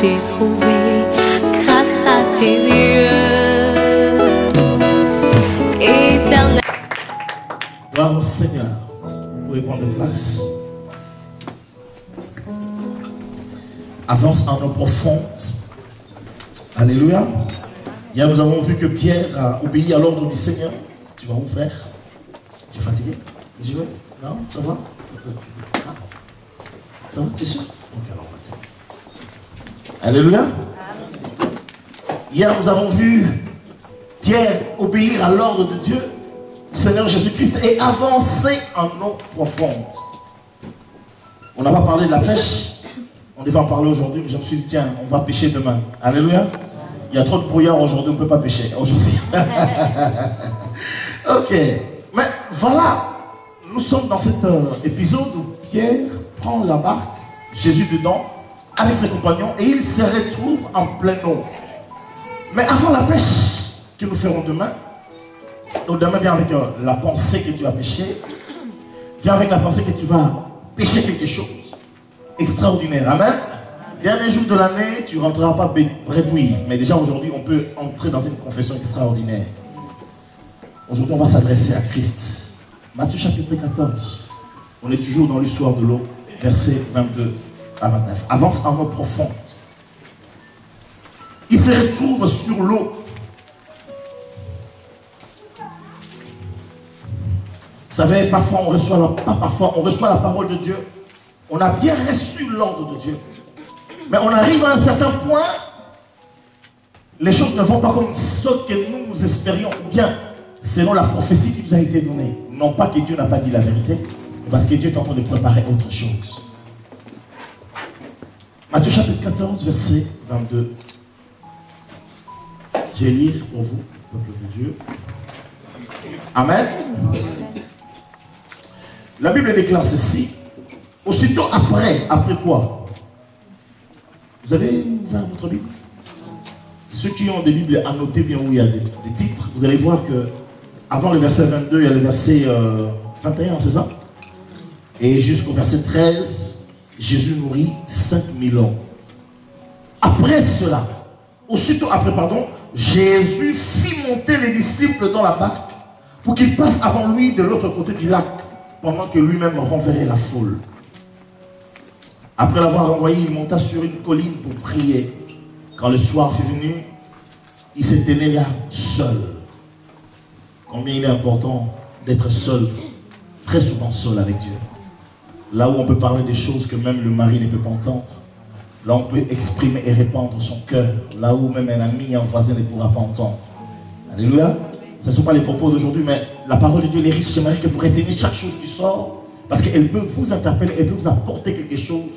j'ai trouvé grâce à tes yeux éternels. Gloire au Seigneur. Vous pouvez prendre place. Avance en eau profonde. Alléluia. Hier, nous avons vu que Pierre a obéi à l'ordre du Seigneur. Tu vas où, frère? Tu es fatigué? Tu veux? Non? Ça va? Ça va? Tu es sûr? Ok, alors vas-y. Alléluia. Hier, nous avons vu Pierre obéir à l'ordre de Dieu, du Seigneur Jésus-Christ, et avancer en eau profonde. On n'a pas parlé de la pêche. On devait en parler aujourd'hui, mais je me suis dit, tiens, on va pêcher demain. Alléluia. Il y a trop de brouillard aujourd'hui, on ne peut pas pêcher aujourd'hui. Ok. Mais voilà, nous sommes dans cet épisode où Pierre prend la barque, Jésus dedans, avec ses compagnons, et il se retrouve en pleine eau. Mais avant la pêche que nous ferons demain, donc demain vient avec la pensée que tu as pêché, viens avec la pensée que tu vas pêcher quelque chose extraordinaire. Amen. Dernier jour de l'année, tu ne rentreras pas bredouille. Mais déjà aujourd'hui, on peut entrer dans une confession extraordinaire. Aujourd'hui, on va s'adresser à Christ. Matthieu chapitre 14. On est toujours dans l'histoire de l'eau, versets 22 à 29. Avance en eau profonde. Il se retrouve sur l'eau. Vous savez, parfois on reçoit la parole de Dieu. On a bien reçu l'ordre de Dieu. Mais on arrive à un certain point, les choses ne vont pas comme ce que nous espérions, ou bien selon la prophétie qui nous a été donnée. Non pas que Dieu n'a pas dit la vérité, mais parce que Dieu est en train de préparer autre chose. Matthieu chapitre 14, verset 22. Je vais lire pour vous, peuple de Dieu. Amen. La Bible déclare ceci. Aussitôt après quoi? Vous avez ouvert votre Bible? Ceux qui ont des Bibles, annotez bien où il y a des titres. Vous allez voir que avant le verset 22, il y a le verset 21, c'est ça? Et jusqu'au verset 13, Jésus nourrit 5000 hommes. Après cela, aussitôt après, Jésus fit monter les disciples dans la barque pour qu'ils passent avant lui de l'autre côté du lac, pendant que lui-même renverrait la foule. Après l'avoir renvoyé, il monta sur une colline pour prier. Quand le soir fut venu, il se tenait là, seul. Combien il est important d'être seul, très souvent seul avec Dieu. Là où on peut parler des choses que même le mari ne peut pas entendre. Là où on peut exprimer et répandre son cœur. Là où même un ami, un voisin ne pourra pas entendre. Alléluia. Ce ne sont pas les propos d'aujourd'hui, mais la parole de Dieu est riche. J'aimerais que vous reteniez chaque chose qui sort. Parce qu'elle peut vous interpeller, elle peut vous apporter quelque chose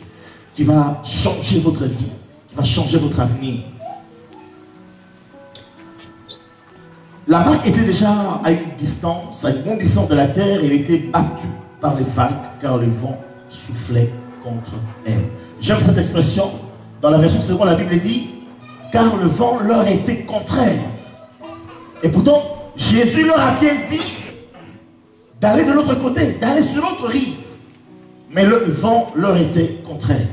qui va changer votre vie, qui va changer votre avenir. La barque était déjà à une bonne distance de la terre, et elle était battue par les vagues, car le vent soufflait contre elle. J'aime cette expression. Dans la version seconde, la Bible dit, car le vent leur était contraire. Et pourtant, Jésus leur a bien dit d'aller de l'autre côté, d'aller sur l'autre rive. Mais le vent leur était contraire.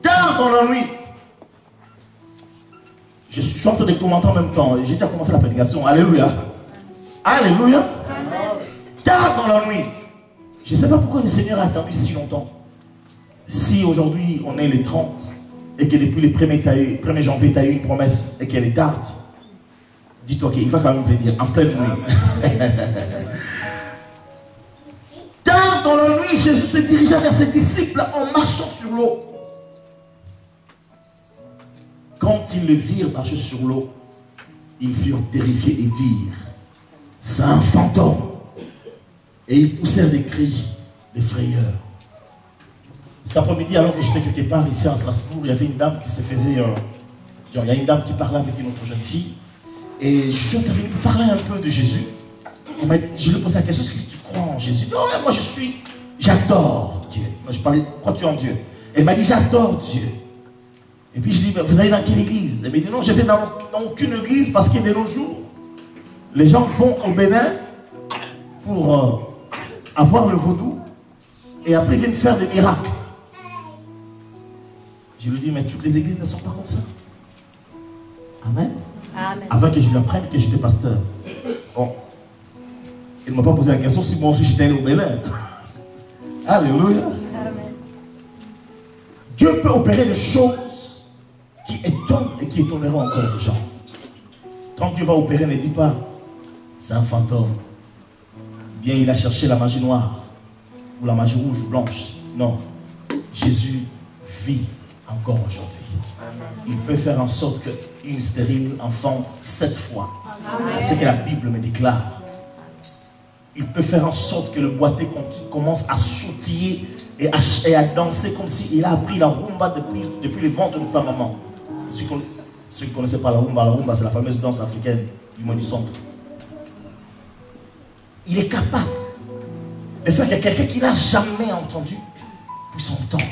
Tard dans la nuit, je suis en train de commenter en même temps. J'ai déjà commencé la prédication. Alléluia. Alléluia. Tard dans la nuit. Je ne sais pas pourquoi le Seigneur a attendu si longtemps. Si aujourd'hui on est les 30 et que depuis le 1er janvier tu as eu une promesse et qu'elle est tarde, dis-toi qu'il va quand même venir en pleine nuit. Tard dans la nuit, Jésus se dirigea vers ses disciples en marchant sur l'eau. Quand ils le virent marcher sur l'eau, ils furent terrifiés et dirent, c'est un fantôme. Et ils poussèrent des cris de frayeur. Cet après-midi, alors que j'étais quelque part ici à Strasbourg, il y avait une dame qui se faisait... il y a une dame qui parlait avec une autre jeune fille. Et je suis intervenu pour parler un peu de Jésus. Je lui ai posé la question, est-ce que tu crois en Jésus? Non, ouais, moi j'adore Dieu. Moi je parlais, crois-tu en Dieu? Elle m'a dit, j'adore Dieu. Et puis je dis, vous allez dans quelle église? Elle m'a dit, non, je vais dans aucune église parce que de nos jours, les gens vont au Bénin pour avoir le vaudou et après ils viennent faire des miracles. Je lui dis, mais toutes les églises ne sont pas comme ça. Amen. Amen. Avant que je lui apprenne que j'étais pasteur. Bon. Il ne m'a pas posé la question si moi aussi j'étais allé au Bénin. Alléluia. Amen. Dieu peut opérer des choses qui étonnent et qui étonneront encore les gens. Quand Dieu va opérer, ne dis pas, c'est un fantôme. Bien, il a cherché la magie noire ou la magie rouge ou blanche. Non. Jésus vit encore aujourd'hui. Il peut faire en sorte qu'une stérile enfante 7 fois. C'est ce que la Bible me déclare. Il peut faire en sorte que le boité commence à sautiller et à danser comme s'il a appris la rumba depuis le ventre de sa maman. Ceux qui ne connaissaient pas la rumba c'est la fameuse danse africaine du mois du centre. Il est capable de faire que quelqu'un qui n'a jamais entendu puisse entendre.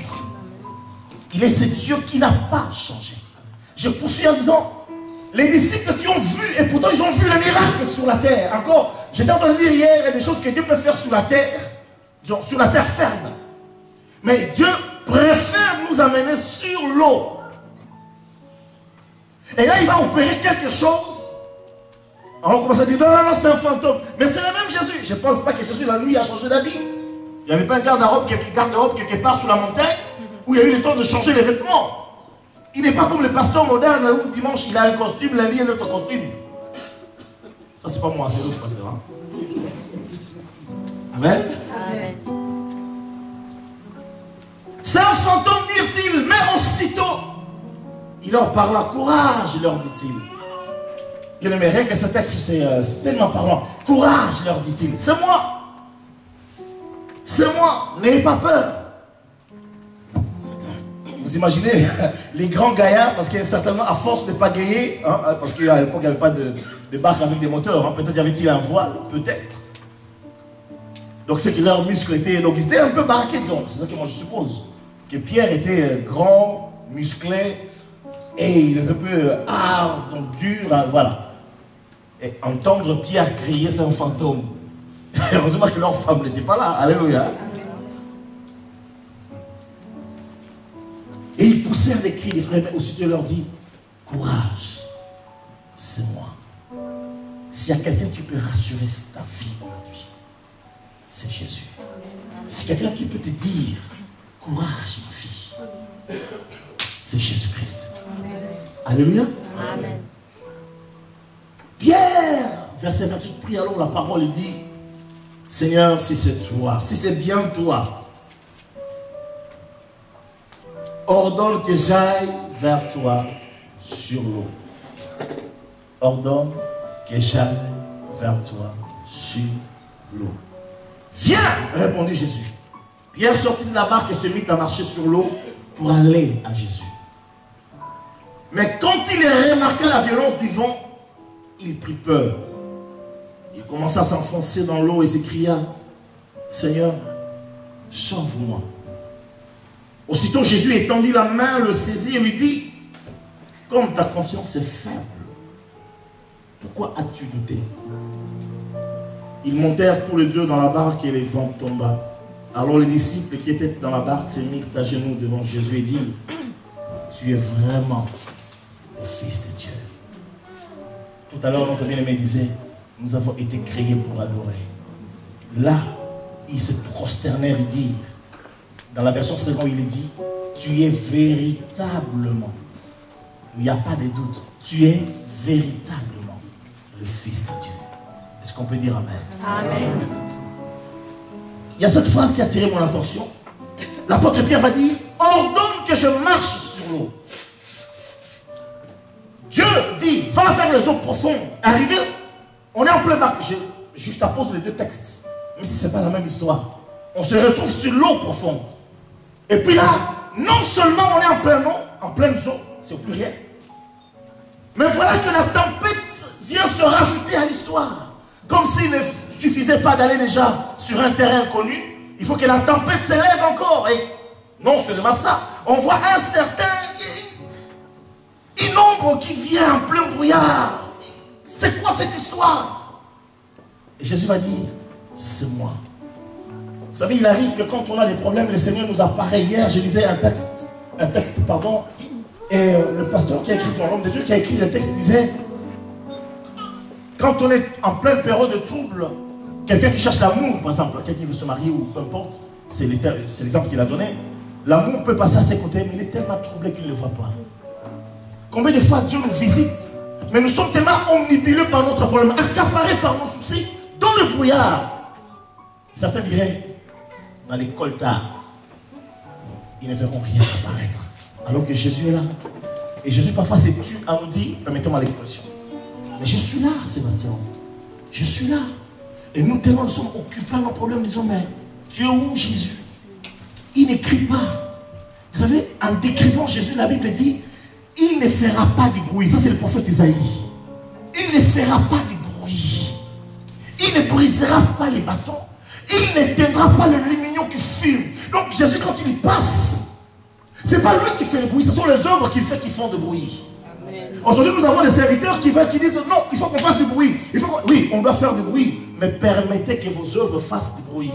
Il est ce Dieu qui n'a pas changé. Je poursuis en disant, les disciples qui ont vu, et pourtant ils ont vu le miracle sur la terre. Encore, j'étais en train de dire hier, il y a des choses que Dieu peut faire sur la terre ferme. Mais Dieu préfère nous amener sur l'eau. Et là, il va opérer quelque chose. Alors on commence à dire, non, c'est un fantôme. Mais c'est le même Jésus. Je ne pense pas que Jésus, la nuit, a changé d'habit. Il n'y avait pas un garde-robe quelque part sur la montagne où il y a eu le temps de changer les vêtements. Il n'est pas comme les pasteurs modernes où dimanche il a un costume, lundi il a un autre costume. Ça c'est pas moi, c'est l'autre pasteur. Hein? Amen. Amen. C'est un fantôme, dirent-ils, mais aussitôt il leur parla, courage, leur dit-il. Il n'aimerait que ce texte, c'est tellement parlant. Courage, leur dit-il. C'est moi. C'est moi. N'ayez pas peur. Vous imaginez les grands gaillards, parce qu'il y a certainement, à force de pagayer, hein, parce qu'à l'époque, il n'y avait pas de barque avec des moteurs. Hein, peut-être y avait-il un voile, peut-être. Donc c'est que leurs muscles étaient... Donc ils étaient un peu baraqués, disons. C'est ça que moi je suppose. Que Pierre était grand, musclé, et il était un peu hard, donc dur, hein, voilà. Et entendre Pierre crier, c'est un fantôme. Heureusement que leur femme n'était pas là. Alléluia. Et ils poussèrent des cris des frères, mais aussitôt il leur dit, courage, c'est moi. S'il y a quelqu'un qui peut rassurer ta vie aujourd'hui, c'est Jésus. Si quelqu'un qui peut te dire, courage ma fille, c'est Jésus-Christ. Alléluia. Amen. Pierre, verset 28, prie alors la parole et dit, Seigneur, si c'est toi, si c'est bien toi, ordonne que j'aille vers toi sur l'eau. Ordonne que j'aille vers toi sur l'eau. Viens, répondit Jésus. Pierre sortit de la barque et se mit à marcher sur l'eau pour aller à Jésus. Mais quand il remarqua la violence du vent, il prit peur. Il commença à s'enfoncer dans l'eau et s'écria, Seigneur, sauve-moi. Aussitôt Jésus étendit la main, le saisit et lui dit, comme ta confiance est faible, pourquoi as-tu douté? Ils montèrent tous les deux dans la barque et le vent tomba. Alors les disciples qui étaient dans la barque se mirent à genoux devant Jésus et dirent, tu es vraiment le Fils de Dieu. Tout à l'heure, notre bien-aimé disait, nous avons été créés pour adorer. Là, ils se prosternèrent et dirent, dans la version seconde, il est dit, tu es véritablement, il n'y a pas de doute, tu es véritablement le Fils de Dieu. Est-ce qu'on peut dire Amen? Amen. Il y a cette phrase qui a attiré mon attention. L'apôtre Pierre va dire, ordonne que je marche sur l'eau. Dieu dit, va vers les eaux profondes. Arrivé, on est en plein bac. Je juxtapose les deux textes, même si ce n'est pas la même histoire. On se retrouve sur l'eau profonde. Et puis là, non seulement on est en pleine eau, c'est au pluriel, mais voilà que la tempête vient se rajouter à l'histoire. Comme s'il ne suffisait pas d'aller déjà sur un terrain connu, il faut que la tempête s'élève encore. Et non seulement ça, on voit un certain... une ombre qui vient en plein brouillard. C'est quoi cette histoire? Et Jésus va dire, c'est moi. Vous savez, il arrive que quand on a des problèmes, le Seigneur nous apparaît. Hier, je lisais un texte un texte, pardon, et le pasteur qui a écrit, l'homme de Dieu qui a écrit le texte disait, quand on est en pleine période de trouble, quelqu'un qui cherche l'amour, par exemple, quelqu'un qui veut se marier ou peu importe, c'est l'exemple qu'il a donné, l'amour peut passer à ses côtés, mais il est tellement troublé qu'il ne le voit pas. Combien de fois Dieu nous visite, mais nous sommes tellement omnibulés par notre problème, accaparés par nos soucis, dans le brouillard. Certains diraient, dans les coltards, ils ne verront rien apparaître. Alors que Jésus est là. Et Jésus parfois s'est tu à nous dire, permettez-moi l'expression. Mais je suis là, Sébastien. Je suis là. Et nous tellement nous sommes occupés à nos problèmes, disons, mais tu es où Jésus? Il n'écrit pas. Vous savez, en décrivant Jésus, la Bible dit, il ne fera pas du bruit. Ça c'est le prophète Isaïe. Il ne fera pas du bruit. Il ne brisera pas les bâtons. Il n'éteindra pas le lumignon qui fume. Donc Jésus, quand il y passe, c'est pas lui qui fait le bruit, ce sont les œuvres qu'il fait qui font du bruit. Aujourd'hui, nous avons des serviteurs qui disent non, il faut qu'on fasse du bruit. Oui, on doit faire du bruit, mais permettez que vos œuvres fassent du bruit.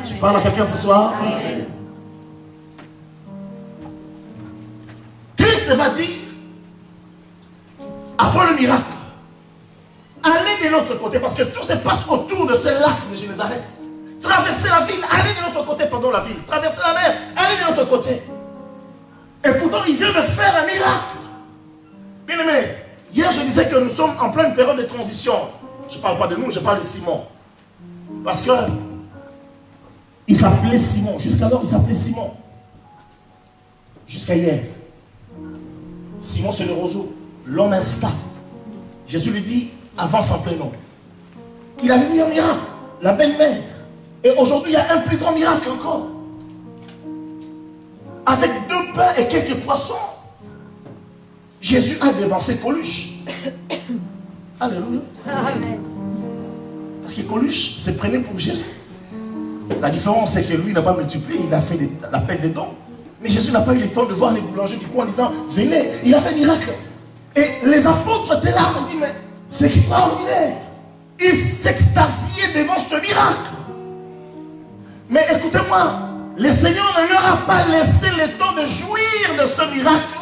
Je parle à quelqu'un ce soir. Amen. Christ va dire, après le miracle, allez de l'autre côté, parce que tout se passe autour de ce lac de Génézareth. Traversez la ville, allez de l'autre côté, pardon la ville. Traversez la mer, allez de l'autre côté. Et pourtant, il vient de faire un miracle. Bien aimé, hier je disais que nous sommes en pleine période de transition. Je ne parle pas de nous, je parle de Simon. Parce que il s'appelait Simon. Jusqu'alors, il s'appelait Simon. Jusqu'à hier. Simon, c'est le roseau. L'homme instable. Jésus lui dit, avance en plein nom. Il avait vu un miracle, la belle-mère. Et aujourd'hui, il y a un plus grand miracle encore. Avec 2 pains et quelques poissons, Jésus a devancé Coluche. Alléluia. Amen. Parce que Coluche se prenait pour Jésus. La différence, c'est que lui n'a pas multiplié, il a fait l'appel des dons. Mais Jésus n'a pas eu le temps de voir les boulangers du coin en disant, venez, il a fait un miracle. Et les apôtres étaient là, on dit, mais c'est extraordinaire. Ils s'extasiaient devant ce miracle. Mais écoutez-moi, le Seigneur ne leur a pas laissé le temps de jouir de ce miracle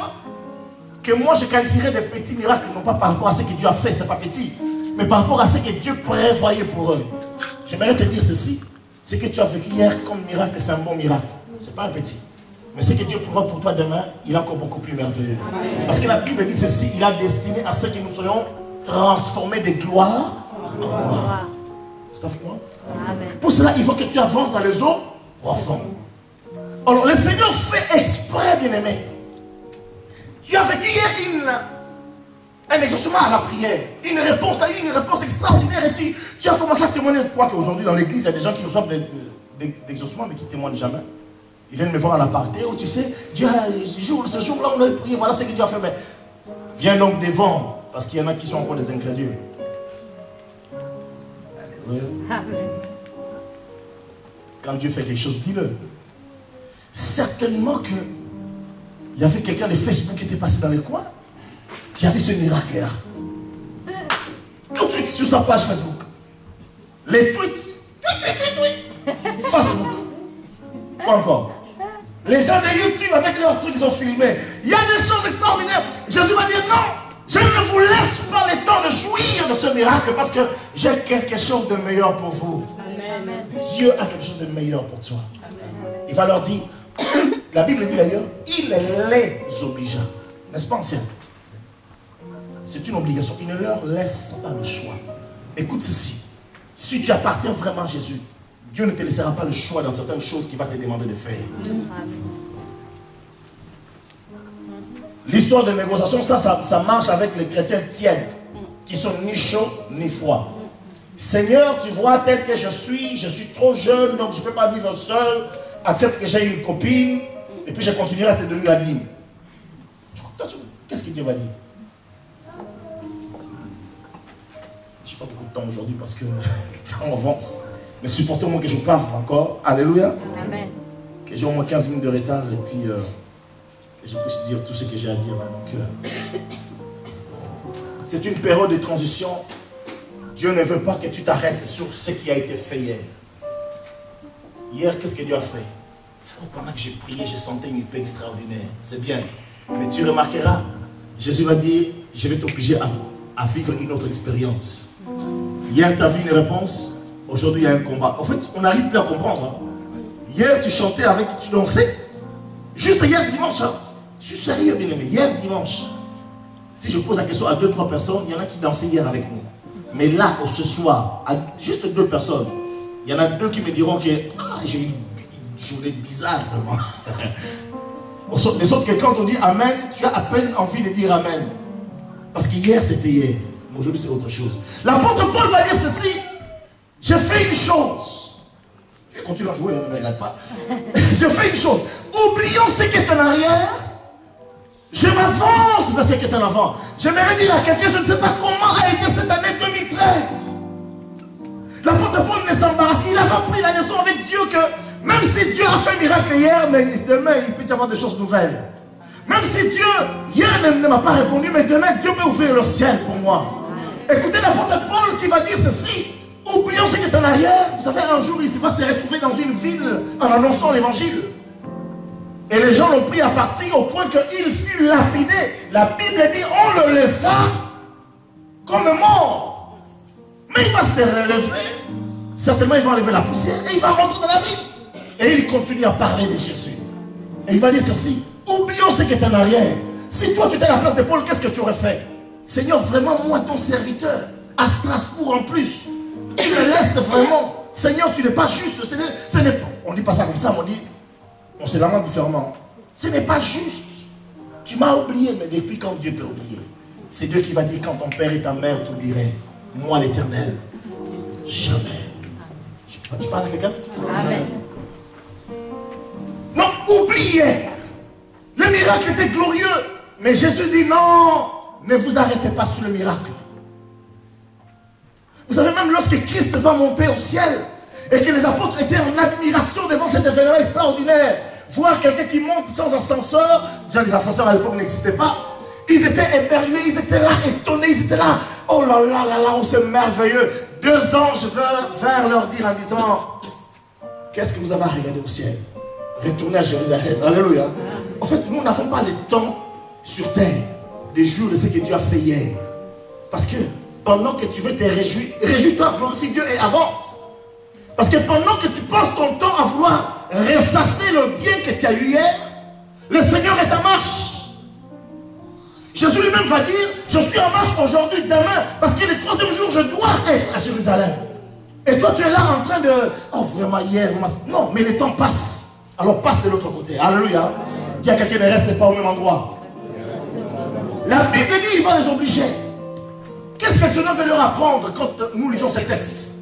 que moi je qualifierais de petits miracles, non pas par rapport à ce que Dieu a fait, c'est pas petit, mais par rapport à ce que Dieu prévoyait pour eux. J'aimerais te dire ceci, ce que tu as vécu hier comme miracle, c'est un bon miracle, c'est pas un petit. Mais ce que Dieu prévoit pour toi demain, il est encore beaucoup plus merveilleux. Parce que la Bible dit ceci, il a destiné à ce que nous soyons transformés de gloire en gloire. C'est avec moi? Amen. Pour cela, il faut que tu avances dans les eaux profondes. Alors, le Seigneur fait exprès, bien-aimé. Tu as vécu hier un exaucement à la prière. Une réponse extraordinaire. Et tu as commencé à témoigner. Quoi qu'aujourd'hui, dans l'église, il y a des gens qui reçoivent des exaucements, mais qui ne témoignent jamais. Ils viennent me voir à l'aparté où tu sais, Dieu, ce jour-là, on a prié, voilà ce que Dieu a fait. Mais viens donc devant, parce qu'il y en a qui sont encore des incrédules. Amen. Quand Dieu fait quelque chose, dis-le. Certainement que il y avait quelqu'un de Facebook qui était passé dans les coins, qui avait ce miracle-là. Tout de suite sur sa page Facebook. Les tweets. Facebook. Pas encore. Les gens de YouTube avec leurs trucs, ils ont filmé. Il y a des choses extraordinaires. Jésus va dire non, je ne vous laisse pas le temps de jouir de ce miracle parce que j'ai quelque chose de meilleur pour vous. Amen. Dieu a quelque chose de meilleur pour toi. Amen. Il va leur dire, la Bible dit d'ailleurs, il les obligea. N'est-ce pas ancien? C'est une obligation. Il ne leur laisse pas le choix. Écoute ceci. Si tu appartiens vraiment à Jésus, Dieu ne te laissera pas le choix dans certaines choses qu'il va te demander de faire. L'histoire de négociation, ça marche avec les chrétiens tièdes, qui sont ni chauds ni froids. Seigneur, tu vois, tel que je suis trop jeune, donc je ne peux pas vivre seul. Accepte que j'ai une copine, et puis je continuerai à te donner la dîme. Qu'est-ce que Dieu va dire? Je n'ai pas beaucoup de temps aujourd'hui parce que le temps avance. Mais supportez-moi que je parle encore. Alléluia. Amen. Que j'ai au moins 15 minutes de retard et puis je puisse dire tout ce que j'ai à dire dans mon cœur. C'est une période de transition. Dieu ne veut pas que tu t'arrêtes sur ce qui a été fait hier. Hier, qu'est-ce que Dieu a fait? Oh, pendant que j'ai prié, j'ai senti une paix extraordinaire. C'est bien. Mais tu remarqueras, Jésus va dire, je vais t'obliger à vivre une autre expérience. Hier, tu as vu une réponse. Aujourd'hui, il y a un combat. En fait, on n'arrive plus à comprendre. Hein. Hier, tu chantais avec, tu dansais. Juste hier dimanche. Hein. Je suis sérieux, bien aimé. Hier dimanche. Si je pose la question à 2-3 personnes, il y en a qui dansaient hier avec nous. Mais là, ce soir, à juste 2 personnes, il y en a 2 qui me diront que j'ai eu une journée bizarre, vraiment. Les autres, quand on dit Amen, tu as à peine envie de dire Amen. Parce qu'hier, c'était hier. Mais aujourd'hui, c'est autre chose. L'apôtre Paul va dire ceci. Je fais une chose. Je continue à jouer, ne me regarde pas. Je fais une chose. Oublions ce qui est en arrière. Je m'avance vers ce qui est en avant. J'aimerais dire à quelqu'un, je ne sais pas comment a été cette année 2013. L'apôtre Paul ne s'embarrasse. Il avait appris la leçon avec Dieu que même si Dieu a fait un miracle hier, mais demain il peut y avoir des choses nouvelles. Même si Dieu hier ne m'a pas répondu, mais demain Dieu peut ouvrir le ciel pour moi. Écoutez l'apôtre Paul qui va dire ceci. Oublions ce qui est en arrière. Vous savez, un jour il va se retrouver dans une ville en annonçant l'évangile. Et les gens l'ont pris à partir au point qu'il fut lapidé. La Bible dit, on le laissa comme mort. Mais il va se relever. Certainement, il va enlever la poussière et il va rentrer dans la ville. Et il continue à parler de Jésus. Et il va dire ceci, oublions ce qui est en arrière. Si toi, tu étais à la place de Paul, qu'est-ce que tu aurais fait? Seigneur, vraiment, moi, ton serviteur, à Strasbourg en plus, tu me laisses vraiment. Seigneur, tu n'es pas juste. On ne dit pas ça comme ça, mais on dit... On se lamente différemment. Ce n'est pas juste. Tu m'as oublié, mais depuis quand Dieu peut oublier? C'est Dieu qui va dire, quand ton père et ta mère t'oublieraient, moi l'Éternel, jamais. Je parle à quelqu'un? Amen. Non, oubliez. Le miracle était glorieux. Mais Jésus dit, non, ne vous arrêtez pas sur le miracle. Vous savez, même lorsque Christ va monter au ciel, et que les apôtres étaient en admiration devant cet événement extraordinaire. Voir quelqu'un qui monte sans ascenseur. Déjà, les ascenseurs à l'époque n'existaient pas. Ils étaient éberlués, ils étaient là, étonnés, ils étaient là. Oh là là là là, oh c'est merveilleux. 2 anges vinrent leur dire en disant, qu'est-ce que vous avez à regarder au ciel? Retournez à Jérusalem. Alléluia. En fait, nous n'avons pas le temps sur terre de jouir de ce que Dieu a fait hier. Parce que pendant que tu veux te réjouir, réjouis-toi, glorifie Dieu et avance. Parce que pendant que tu passes ton temps à vouloir ressasser le bien que tu as eu hier, le Seigneur est en marche. Jésus lui-même va dire, je suis en marche aujourd'hui, demain, parce que le 3e jour, je dois être à Jérusalem. Et toi, tu es là en train de... Oh, vraiment, hier, vraiment... Non, mais le temps passe. Alors passe de l'autre côté. Alléluia. Dis à quelqu'un, ne reste pas au même endroit. La Bible dit, il va les obliger. Qu'est-ce que le Seigneur veut leur apprendre quand nous lisons ces textes?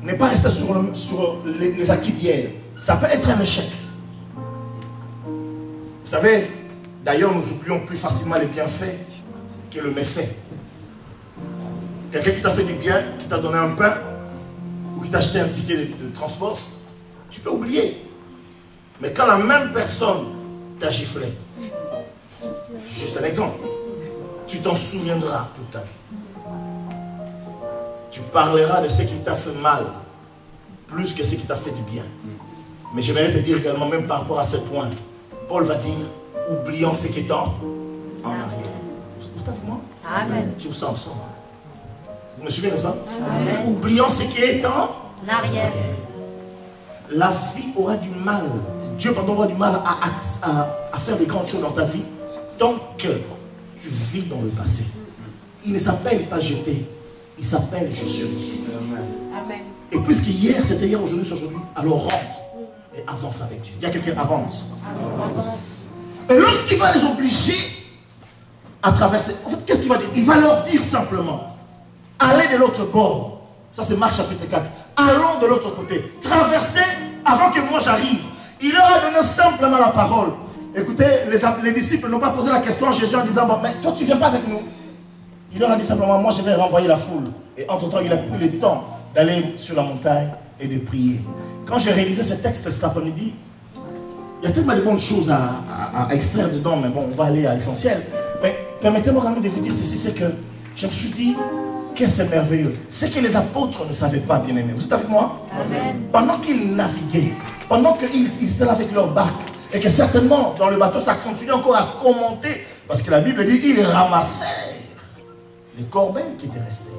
Ne pas rester sur les acquis d'hier. Ça peut être un échec. Vous savez, d'ailleurs, nous oublions plus facilement les bienfaits que le méfait. Quelqu'un qui t'a fait du bien, qui t'a donné un pain, ou qui t'a acheté un ticket de transport, tu peux oublier. Mais quand la même personne t'a giflé, juste un exemple, tu t'en souviendras toute ta vie. Tu parleras de ce qui t'a fait mal, plus que ce qui t'a fait du bien. Mais j'aimerais te dire également, même par rapport à ce point, Paul va dire, oublions ce qui est en arrière. Vous êtes avec moi? Amen. Je vous sens ensemble. Vous me suivez, n'est-ce pas? Amen. Oublions ce qui est en Arrière. La vie aura du mal, Dieu pardon, aura du mal à faire des grandes choses dans ta vie tant que tu vis dans le passé. Il ne s'appelle pas jeter. Il s'appelle je suis. Amen. Et puisque hier c'était hier, aujourd'hui c'est aujourd'hui, alors rentre et avance avec Dieu. Il y a quelqu'un avance. Et lorsqu'il va les obliger à traverser, en fait, qu'est-ce qu'il va dire? Il va leur dire simplement, allez de l'autre bord. Ça c'est Marc chapitre 4. Allons de l'autre côté. Traversez avant que moi j'arrive. Il leur a donné simplement la parole. Écoutez, les disciples n'ont pas posé la question à Jésus en disant, bon, mais toi tu ne viens pas avec nous. Il leur a dit simplement, moi je vais renvoyer la foule. Et entre-temps, il a pris le temps d'aller sur la montagne et de prier. Quand j'ai réalisé ce texte cet après-midi, il y a tellement de bonnes choses à extraire dedans, mais bon, on va aller à l'essentiel. Mais permettez-moi quand même de vous dire ceci, c'est que je me suis dit que c'est merveilleux. C'est que les apôtres ne savaient pas, bien aimés. Vous êtes avec moi? Amen. Pendant qu'ils naviguaient, pendant qu'ils étaient là avec leur bac, et que certainement dans le bateau ça continue encore à commenter, parce que la Bible dit ils ramassèrent les corbeilles qui étaient restées,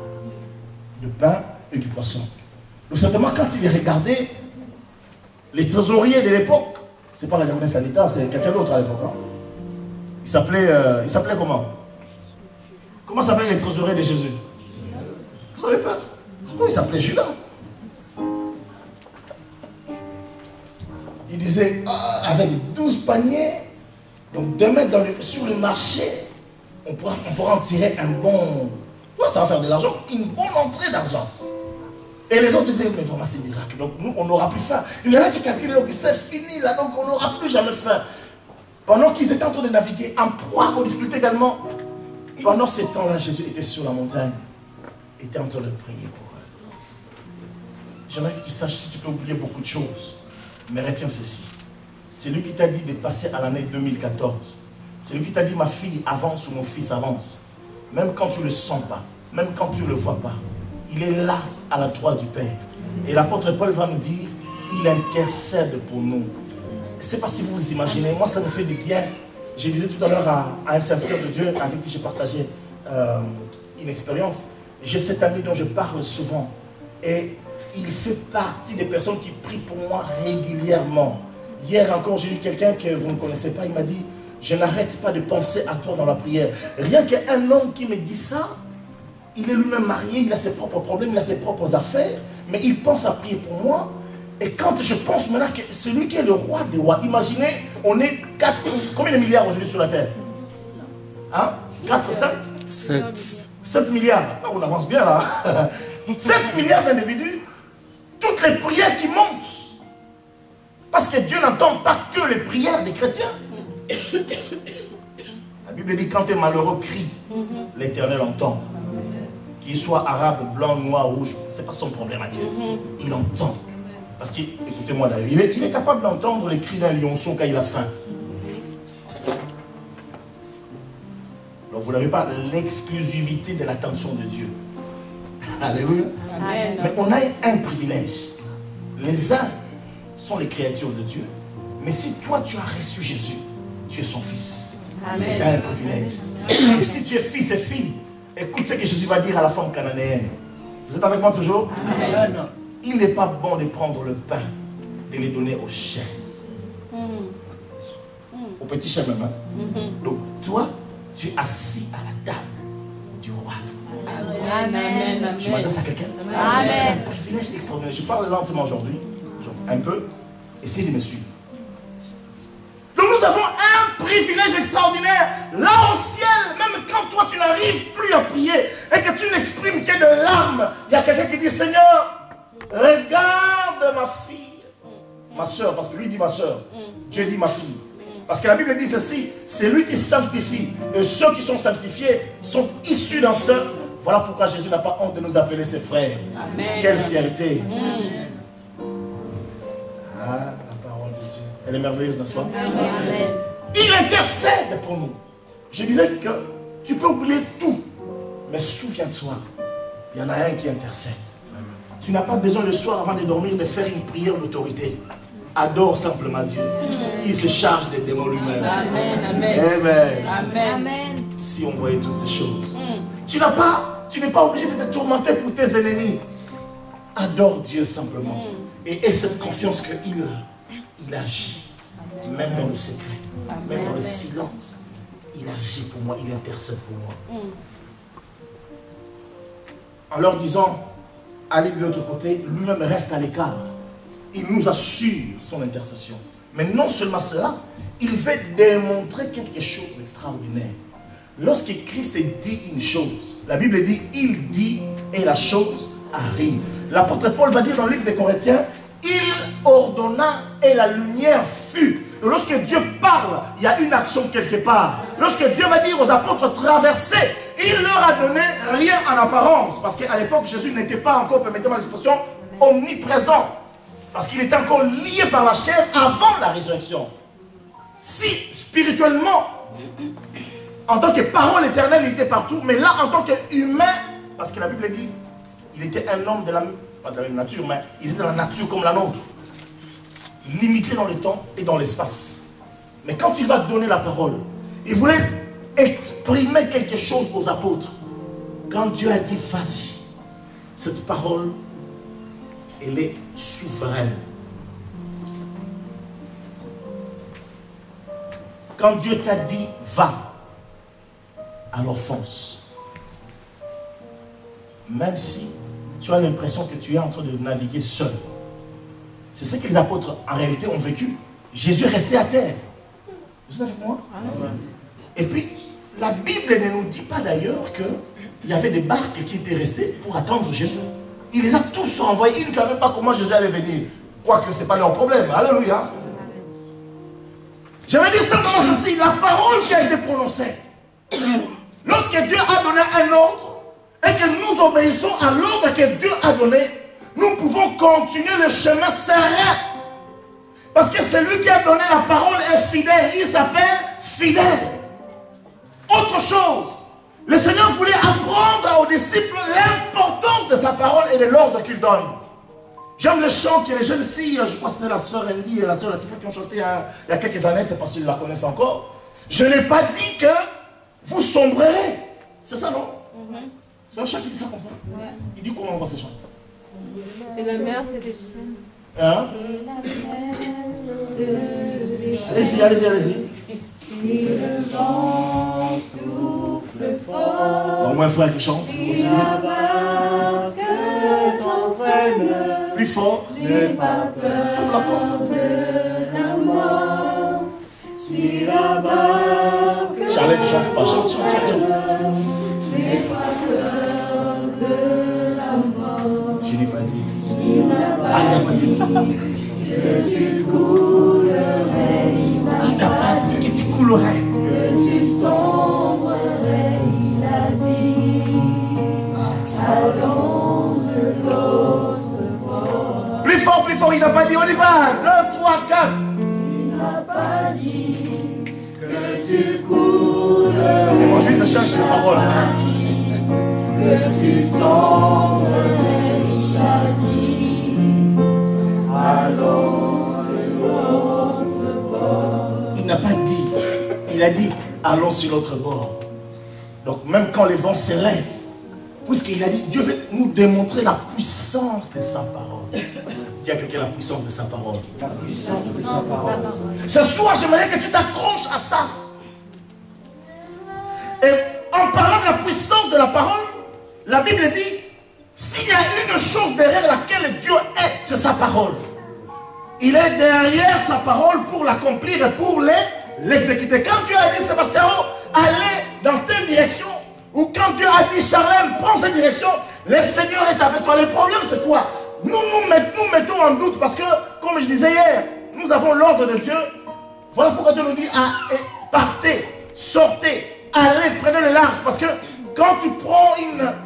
de pain et du poisson. Donc certainement quand ils regardaient les trésoriers de l'époque, c'est pas la Germaine Sanita, c'est quelqu'un d'autre à l'époque. Hein? Il s'appelait comment? Comment s'appelaient les trésoriers de Jésus? Vous avez peur? Non, il s'appelait Judas. Il disait, avec 12 paniers, donc demain sur le marché, on pourra en tirer un bon... Ouais, ça va faire de l'argent, une bonne entrée d'argent. Et les autres disaient, mais vraiment c'est miracle, donc nous on n'aura plus faim. Il y en a qui calculent, donc c'est fini là, donc on n'aura plus jamais faim. Pendant qu'ils étaient en train de naviguer, en proie aux difficultés également, pendant ces temps-là, Jésus était sur la montagne, était en train de prier pour eux. J'aimerais que tu saches, si tu peux oublier beaucoup de choses, mais retiens ceci. C'est lui qui t'a dit de passer à l'année 2014. C'est lui qui t'a dit, ma fille avance ou mon fils avance. Même quand tu ne le sens pas, même quand tu ne le vois pas. Il est là, à la droite du Père. Et l'apôtre Paul va nous dire, il intercède pour nous. Je ne sais pas si vous vous imaginez, moi ça me fait du bien. Je disais tout à l'heure à un serviteur de Dieu avec qui j'ai partagé une expérience. J'ai cet ami dont je parle souvent. Et il fait partie des personnes qui prient pour moi régulièrement. Hier encore, j'ai eu quelqu'un que vous ne connaissez pas, il m'a dit, je n'arrête pas de penser à toi dans la prière. Rien qu'un homme qui me dit ça, il est lui-même marié, il a ses propres problèmes, il a ses propres affaires, mais il pense à prier pour moi. Et quand je pense maintenant que celui qui est le roi des rois, imaginez, on est 4, combien de milliards aujourd'hui sur la terre? Hein? 4, 5? 7 milliards. Ah, on avance bien là. 7 milliards d'individus, toutes les prières qui montent. Parce que Dieu n'entend pas que les prières des chrétiens. La Bible dit quand un malheureux crie, l'Éternel entend. Qu'il soit arabe, blanc, noir, rouge, ce n'est pas son problème à Dieu. Il entend. Parce que, écoutez-moi d'ailleurs, il est capable d'entendre les cris d'un lionceau quand il a faim. Donc vous n'avez pas l'exclusivité de l'attention de Dieu. Alléluia. Mais on a un privilège. Les uns sont les créatures de Dieu. Mais si toi tu as reçu Jésus, tu es son fils. Et tu as un privilège. Et si tu es fils et fille, écoute ce que Jésus va dire à la femme cananéenne. Vous êtes avec moi toujours? Amen. Il n'est pas bon de prendre le pain, de les donner aux chiens. Aux petits chiens même. Hein? Donc toi, tu es assis à la table du roi. Amen. Je m'adresse à quelqu'un. C'est un privilège extraordinaire. Je parle lentement aujourd'hui. Un peu. Essayez de me suivre. Donc nous avons un privilège extraordinaire. Là au ciel, même quand toi tu n'arrives plus à prier et que tu n'exprimes que de larmes, il y a quelqu'un qui dit, Seigneur, regarde ma fille. Ma soeur, parce que lui dit ma soeur. Dieu dit ma fille. Parce que la Bible dit ceci, c'est lui qui sanctifie. Et ceux qui sont sanctifiés sont issus d'un seul. Voilà pourquoi Jésus n'a pas honte de nous appeler ses frères. Amen. Quelle fierté. Ah, la parole de Dieu. Elle est merveilleuse, n'est-ce pas? Amen. Il intercède pour nous. Je disais que tu peux oublier tout. Mais souviens-toi, il y en a un qui intercède. Tu n'as pas besoin le soir avant de dormir de faire une prière d'autorité. Adore simplement Dieu. Il se charge des démons lui-même. Amen. Amen. Si on voyait toutes ces choses. Tu n'es pas obligé de te tourmenter pour tes ennemis. Adore Dieu simplement. Et aie cette confiance qu'il agit. Même dans le secret. Même dans le silence. Il agit pour moi. Il intercède pour moi. En leur disant, allez de l'autre côté, lui-même reste à l'écart. Il nous assure son intercession. Mais non seulement cela, il veut démontrer quelque chose d'extraordinaire. Lorsque Christ dit une chose, la Bible dit, il dit et la chose arrive. L'apôtre Paul va dire dans le livre des Corinthiens, il ordonna et la lumière fut. Donc lorsque Dieu parle, il y a une action quelque part. Lorsque Dieu va dire aux apôtres traversez, il leur a donné rien en apparence. Parce qu'à l'époque, Jésus n'était pas encore, permettez-moi l'expression, omniprésent. Parce qu'il était encore lié par la chair avant la résurrection. Si spirituellement, en tant que parole éternelle, il était partout, mais là, en tant qu'humain, parce que la Bible dit, il était un homme de la, pas de la même nature, mais il était de la nature comme la nôtre. limité dans le temps et dans l'espace. Mais quand il va donner la parole, il voulait exprimer quelque chose aux apôtres. Quand Dieu a dit vas-y, cette parole, elle est souveraine. Quand Dieu t'a dit va, alors fonce. Même si tu as l'impression que tu es en train de naviguer seul. C'est ce que les apôtres en réalité ont vécu. Jésus est resté à terre. Vous êtes avec moi? Et puis, la Bible ne nous dit pas d'ailleurs qu'il y avait des barques qui étaient restées pour attendre Jésus. Il les a tous renvoyés. Ils ne savaient pas comment Jésus allait venir. Quoique ce n'est pas leur problème. Alléluia. J'avais dit simplement ceci. La parole qui a été prononcée. Lorsque Dieu a donné un ordre et que nous obéissons à l'ordre que Dieu a donné, nous pouvons continuer le chemin serein. Parce que celui qui a donné la parole est fidèle. Il s'appelle fidèle. Autre chose, le Seigneur voulait apprendre aux disciples l'importance de sa parole et de l'ordre qu'il donne. J'aime le chant que les jeunes filles, je crois que c'était la sœur Andy et la sœur Latifa qui ont chanté il y a quelques années, c'est parce qu'ils la connaissent encore. Je n'ai pas dit que vous sombrerez. C'est ça, non? C'est un chant qui dit ça comme ça. Il dit comment on va se chanter? C'est la mer, c'est des chaînes. Hein? Allez-y, allez-y, allez-y. Si le vent souffle fort, Au moins, frère qui chante. si la barque t'entraîne, Plus fort. n'aie pas Ouvre la peur porte. de la mort. Si la barque Charlotte, tu chantes pas. Chante, chante, chante, chante. n'aie pas peur de la mort. Je n'ai pas dit. Il n'a Ah, il n'a pas dit. que tu coulerais, Il n'a pas dit que tu coulerais. que tu sombrerais, il a dit. Allons de l'autre bord. Plus fort, il n'a pas dit. On y va. 2, 3, 4. Il n'a pas dit que tu coulerais, L'évangéliste cherche les paroles. que tu sombrerais, il a dit. Allons sur l'autre bord. Il n'a pas dit. Il a dit, allons sur l'autre bord. Donc même quand les vents s'élèvent, puisqu'il a dit, Dieu veut nous démontrer la puissance de sa parole. Dis à quelqu'un la puissance de sa parole. La puissance de sa parole. Ce soir, j'aimerais que tu t'accroches à ça. Et en parlant de la puissance de la parole, la Bible dit, s'il y a une chose derrière laquelle Dieu est, c'est sa parole. Il est derrière sa parole pour l'accomplir et pour l'exécuter. Quand Dieu a dit, Sébastien, allez dans telle direction, ou quand Dieu a dit, Charlène, prends cette direction, le Seigneur est avec toi. Le problème, c'est quoi? Nous mettons en doute parce que, comme je disais hier, nous avons l'ordre de Dieu. Voilà pourquoi Dieu nous dit, partez, sortez, allez, prenez le large. Parce que quand tu prends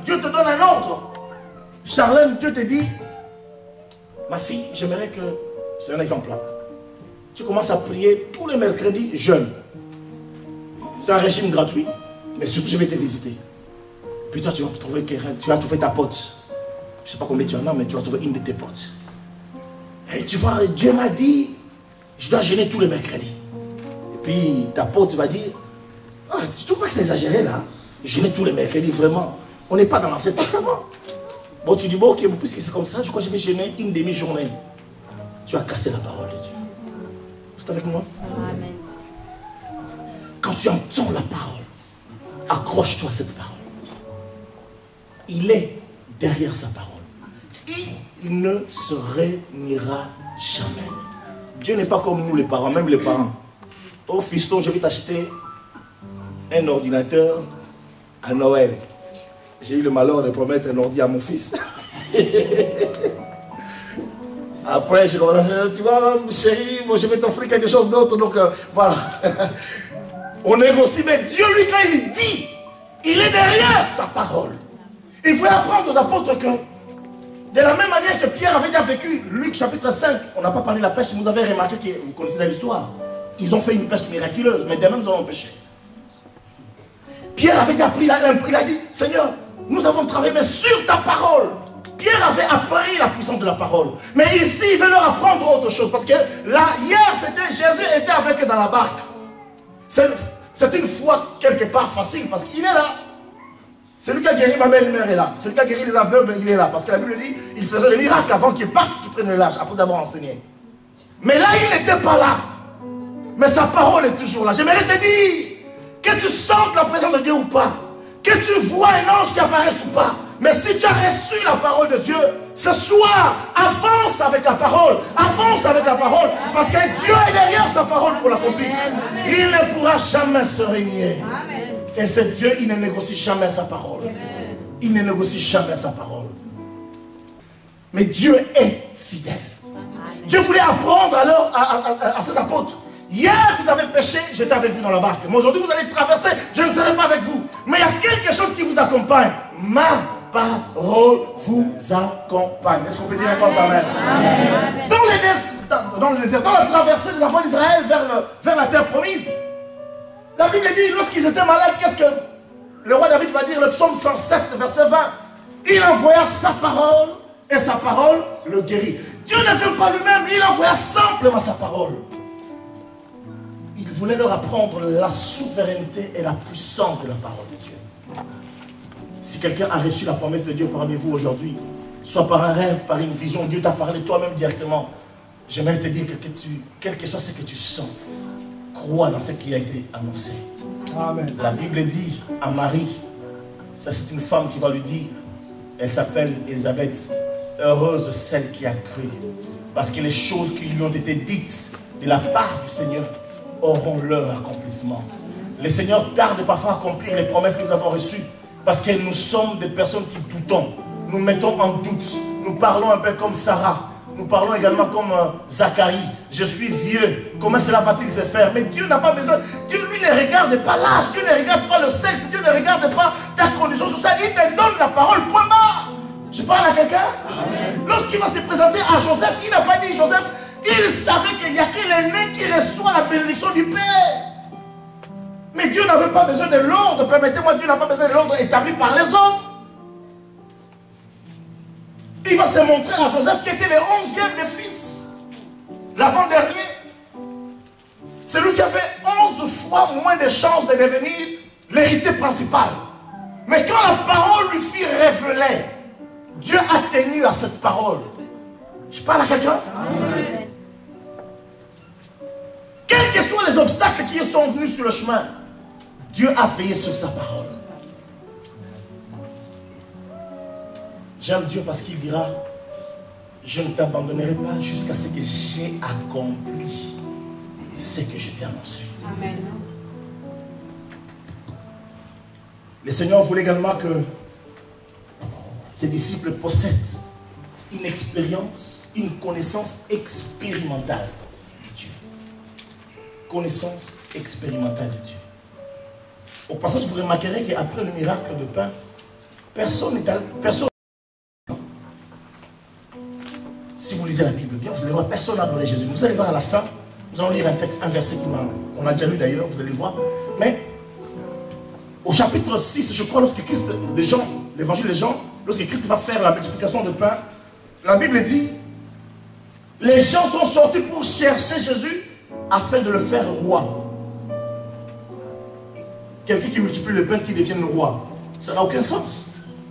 Dieu te donne un ordre. Charlène, Dieu te dit, ma fille, j'aimerais que, c'est un exemple là, tu commences à prier tous les mercredis jeûne. C'est un régime gratuit, mais surtout je vais te visiter. Puis toi tu vas trouver quelqu'un, tu vas trouver ta pote. Je ne sais pas combien tu en as, mais tu vas trouver une de tes potes. Et tu vois, Dieu m'a dit, je dois jeûner tous les mercredis. Et puis ta pote va dire, ah, tu trouves pas que c'est exagéré là? Jeûner tous les mercredis, vraiment. On n'est pas dans l'Ancien Testament. Bon, tu dis, bon, ok, puisque c'est comme ça, je crois que je vais jeûner une demi-journée. Tu as cassé la parole de Dieu. Vous êtes avec moi? Amen. Quand tu entends la parole, accroche-toi à cette parole. Il est derrière sa parole. Il ne se réunira jamais. Dieu n'est pas comme nous les parents, même les parents. Oh fiston, je vais t'acheter un ordinateur à Noël. J'ai eu le malheur de promettre un ordi à mon fils. Après, je commence à dire, tu vois, chérie, moi, je vais t'offrir quelque chose d'autre. Donc, voilà. On négocie, mais Dieu, lui, quand il dit, il est derrière sa parole. Il faut apprendre aux apôtres que, de la même manière que Pierre avait déjà vécu, Luc chapitre 5, on n'a pas parlé de la pêche, vous avez remarqué que vous connaissez l'histoire. Ils ont fait une pêche miraculeuse, mais demain nous allons pêcher. Pierre avait déjà pris, il a dit, Seigneur, nous avons travaillé, mais sur ta parole. Pierre avait appris la puissance de la parole. Mais ici, il veut leur apprendre autre chose. Parce que là, hier, Jésus était avec eux dans la barque. C'est une foi quelque part facile parce qu'il est là. Celui qui a guéri ma belle-mère est là. Celui qui a guéri les aveugles, il est là. Parce que la Bible dit, il faisait des miracles avant qu'ils partent, qu'ils prennent le large, après avoir enseigné. Mais là, il n'était pas là. Mais sa parole est toujours là. J'aimerais te dire que tu sentes la présence de Dieu ou pas. Que tu vois un ange qui apparaisse ou pas. Mais si tu as reçu la parole de Dieu, ce soir, avance avec la parole. Avance avec la parole. Parce que Dieu est derrière sa parole pour l'accomplir. Il ne pourra jamais se régner. Et c'est Dieu, il ne négocie jamais sa parole. Il ne négocie jamais sa parole. Mais Dieu est fidèle. Dieu voulait apprendre alors à ses apôtres. Hier, vous avez péché, j'étais avec vous dans la barque. Mais aujourd'hui, vous allez traverser, je ne serai pas avec vous. Mais il y a quelque chose qui vous accompagne. Ma parole vous accompagne. Est-ce qu'on peut dire encore amen? Dans le désert, dans la traversée des enfants d'Israël vers la terre promise, la Bible dit, lorsqu'ils étaient malades, qu'est-ce que le roi David va dire, le psaume 107, verset 20? Il envoya sa parole, et sa parole le guérit. Dieu ne fait pas lui-même, il envoya simplement sa parole. Il voulait leur apprendre la souveraineté et la puissance de la parole de Dieu. Si quelqu'un a reçu la promesse de Dieu parmi vous aujourd'hui, soit par un rêve, par une vision, Dieu t'a parlé toi-même directement, j'aimerais te dire que quel que soit ce que tu sens, crois dans ce qui a été annoncé. Amen. La Bible dit à Marie, ça c'est une femme qui va lui dire, elle s'appelle Élisabeth, heureuse celle qui a cru, parce que les choses qui lui ont été dites de la part du Seigneur auront leur accomplissement. Le Seigneur tarde parfois à accomplir les promesses que nous avons reçues, parce que nous sommes des personnes qui doutons, nous mettons en doute, nous parlons un peu comme Sarah. Nous parlons également comme Zacharie. Je suis vieux. Comment cela va-t-il se faire? Mais Dieu n'a pas besoin. Dieu, lui, ne regarde pas l'âge. Dieu ne regarde pas le sexe. Dieu ne regarde pas ta condition sociale. Il te donne la parole. Point barre. Je parle à quelqu'un? Lorsqu'il va se présenter à Joseph, il n'a pas dit Joseph. Il savait qu'il n'y a que l'aîné qui reçoit la bénédiction du Père. Mais Dieu n'avait pas besoin de l'ordre. Permettez-moi, Dieu n'a pas besoin de l'ordre établi par les hommes. Il va se montrer à Joseph qui était le 11e des fils. L'avant-dernier. Celui qui avait 11 fois moins de chances de devenir l'héritier principal. Mais quand la parole lui fut révélée, Dieu a tenu à cette parole. Je parle à quelqu'un? Quels que soient les obstacles qui sont venus sur le chemin, Dieu a veillé sur sa parole. J'aime Dieu parce qu'il dira, je ne t'abandonnerai pas jusqu'à ce que j'ai accompli ce que je t'ai annoncé. Amen. Le Seigneur voulait également que ses disciples possèdent une expérience, une connaissance expérimentale de Dieu. Connaissance expérimentale de Dieu. Au passage, vous remarquerez qu'après le miracle de pain, personne. Si vous lisez la Bible bien, vous allez voir personne n'a adoré Jésus. Vous allez voir à la fin, nous allons lire un verset qu'on a déjà lu d'ailleurs, vous allez voir. Mais au chapitre 6, je crois, lorsque Christ, l'évangile de Jean, lorsque Christ va faire la multiplication de pain, la Bible dit, les gens sont sortis pour chercher Jésus afin de le faire roi. Quelqu'un qui multiplie le pain qui devienne le roi. Ça n'a aucun sens.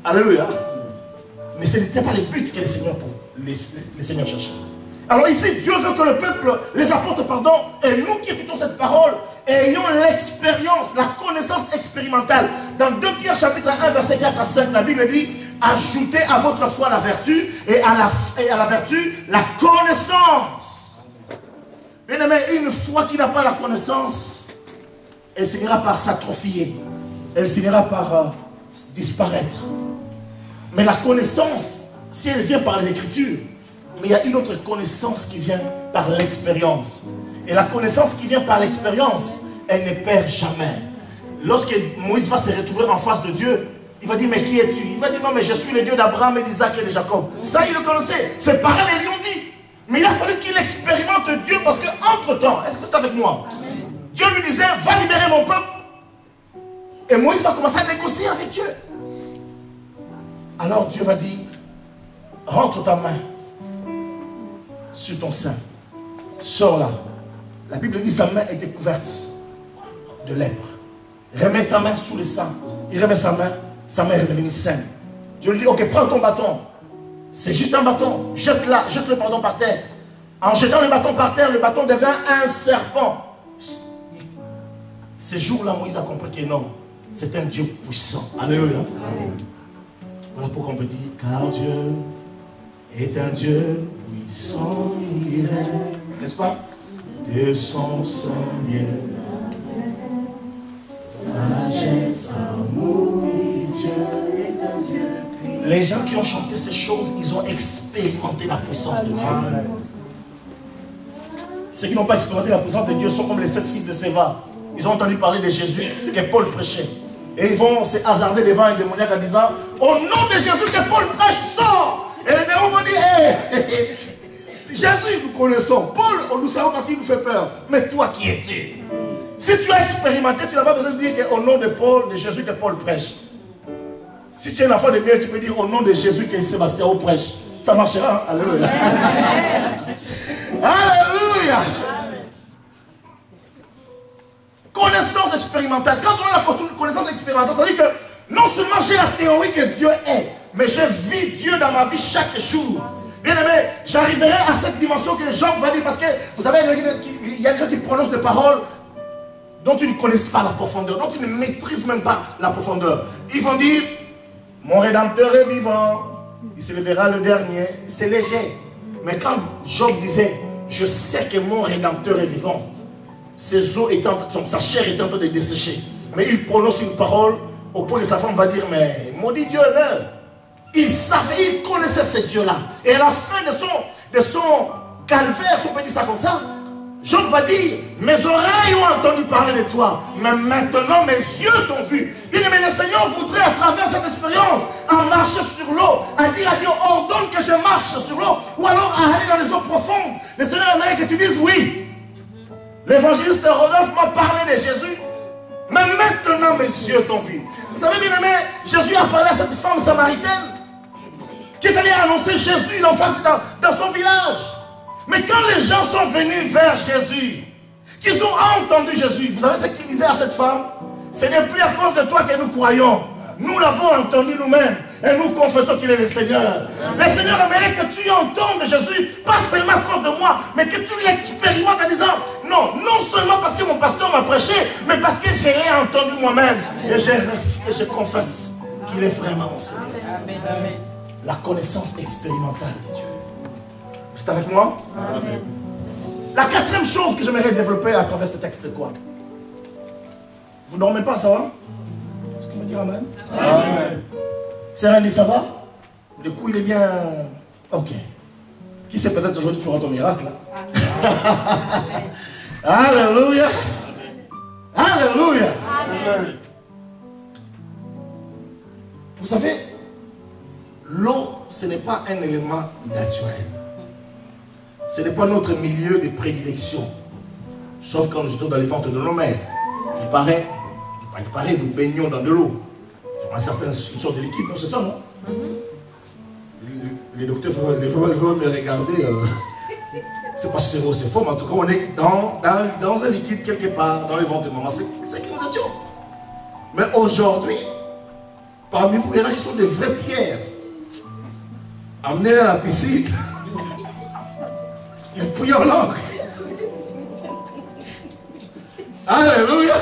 Alléluia. Mais ce n'était pas le but que les Seigneurs cherchaient. Alors ici, Dieu veut que le peuple, les apôtres, pardon, et nous qui écoutons cette parole, ayons l'expérience, la connaissance expérimentale. Dans 2 Pierre chapitre 1, verset 4 à 5, la Bible dit, ajoutez à votre foi la vertu, et à la vertu, la connaissance. Bien aimé, une foi qui n'a pas la connaissance, elle finira par s'atrophier. Elle finira par disparaître. Mais la connaissance, si elle vient par les Écritures, mais il y a une autre connaissance qui vient par l'expérience. Et la connaissance qui vient par l'expérience, elle ne perd jamais. Lorsque Moïse va se retrouver en face de Dieu, il va dire, mais qui es-tu? Il va dire, non, mais je suis le Dieu d'Abraham et d'Isaac et de Jacob. Ça, il le connaissait. Ses parents lui ont dit. Mais il a fallu qu'il expérimente Dieu parce qu'entre-temps, est-ce que c'est avec moi? Amen. Dieu lui disait, va libérer mon peuple. Et Moïse va commencer à négocier avec Dieu. Alors Dieu va dire, rentre ta main sur ton sein. Sors là. La Bible dit sa main était couverte de lèpre. Remets ta main sous le sang. Il remet sa main est devenue saine. Dieu lui dit, ok, prends ton bâton. C'est juste un bâton. Jette-la, jette-le pardon par terre. En jetant le bâton par terre, le bâton devint un serpent. Ces jours-là, Moïse a compris que non, c'est un Dieu puissant. Alléluia. Voilà pourquoi on peut dire, car Dieu est un Dieu puissant, il est, n'est-ce pas? De son sommier, sagesse, amour, Dieu est un Dieu. Les gens qui ont chanté ces choses, ils ont expérimenté la puissance de Dieu. Ceux qui n'ont pas expérimenté la puissance de Dieu sont comme les 7 fils de Séva. Ils ont entendu parler de Jésus que Paul prêchait. Et ils vont se hasarder devant un démoniaque en disant, au nom de Jésus que Paul prêche, sort. Et les démons vont dire, hey, Jésus, nous connaissons. Paul, on nous savons parce qu'il nous fait peur. Mais toi, qui es-tu? Si tu as expérimenté, tu n'as pas besoin de dire qu'au nom de Paul, de Jésus que Paul prêche. Si tu es un enfant de Dieu, tu peux dire au nom de Jésus que Sébastien prêche. Ça marchera, hein? Alléluia. Alléluia. Connaissance expérimentale. Quand on a la connaissance expérimentale, ça veut dire que non seulement j'ai la théorie que Dieu est, mais je vis Dieu dans ma vie chaque jour. Bien aimé, j'arriverai à cette dimension que Job va dire, parce que vous savez, il y a des gens qui prononcent des paroles dont ils ne connaissent pas la profondeur, dont ils ne maîtrisent même pas la profondeur. Ils vont dire, mon Rédempteur est vivant, il se lèvera le dernier. C'est léger. Mais quand Job disait, je sais que mon Rédempteur est vivant, ses os étant, sa chair est en train de dessécher. Mais il prononce une parole, au point de sa femme va dire, mais maudit Dieu meurt. Il savait, il connaissait ce Dieu-là. Et à la fin de son calvaire, si on peut dire ça comme ça, Job va dire, mes oreilles ont entendu parler de toi, mais maintenant mes yeux t'ont vu. Bien aimé, le Seigneur voudrait à travers cette expérience, à marcher sur l'eau, à dire à Dieu, ordonne que je marche sur l'eau, ou alors à aller dans les eaux profondes. Le Seigneur aimerait que tu dises oui. L'évangéliste Rodolphe m'a parlé de Jésus, mais maintenant mes yeux t'ont vu. Vous savez, bien aimé, Jésus a parlé à cette femme samaritaine qui est allée annoncer Jésus dans son village. Mais quand les gens sont venus vers Jésus, qu'ils ont entendu Jésus, vous savez ce qu'il disait à cette femme? Ce n'est plus à cause de toi que nous croyons. Nous l'avons entendu nous-mêmes et nous confessons qu'il est le Seigneur. Le Seigneur aimerait que tu entendes Jésus, pas seulement à cause de moi, mais que tu l'expérimentes en disant, non, non seulement parce que mon pasteur m'a prêché, mais parce que je l'ai entendu moi-même. Et je confesse qu'il est vraiment mon Seigneur. La connaissance expérimentale de Dieu. Vous êtes avec moi? Amen. La quatrième chose que j'aimerais développer à travers ce texte, c'est quoi? Vous ne dormez pas, ça va? Est-ce qu'on me dit amen? Amen. C'est rien dit, ça va? Le coup, il est bien... Ok. Qui sait, peut-être aujourd'hui tu auras ton miracle. Alléluia. Alléluia. Amen. Vous savez, l'eau, ce n'est pas un élément naturel. Ce n'est pas notre milieu de prédilection. Sauf quand nous étions dans les ventres de nos mères. Il paraît, nous baignons dans de l'eau. Une sorte de liquide, c'est ça, non? Les docteurs vont me regarder. C'est pas si c'est faux, mais en tout cas, on est dans un liquide quelque part, dans les ventres de maman. C'est qui nous étions. Mais aujourd'hui, parmi vous, il y en a qui sont des vraies pierres. Amenez-les à la piscine. Ils prient en langue. Alléluia.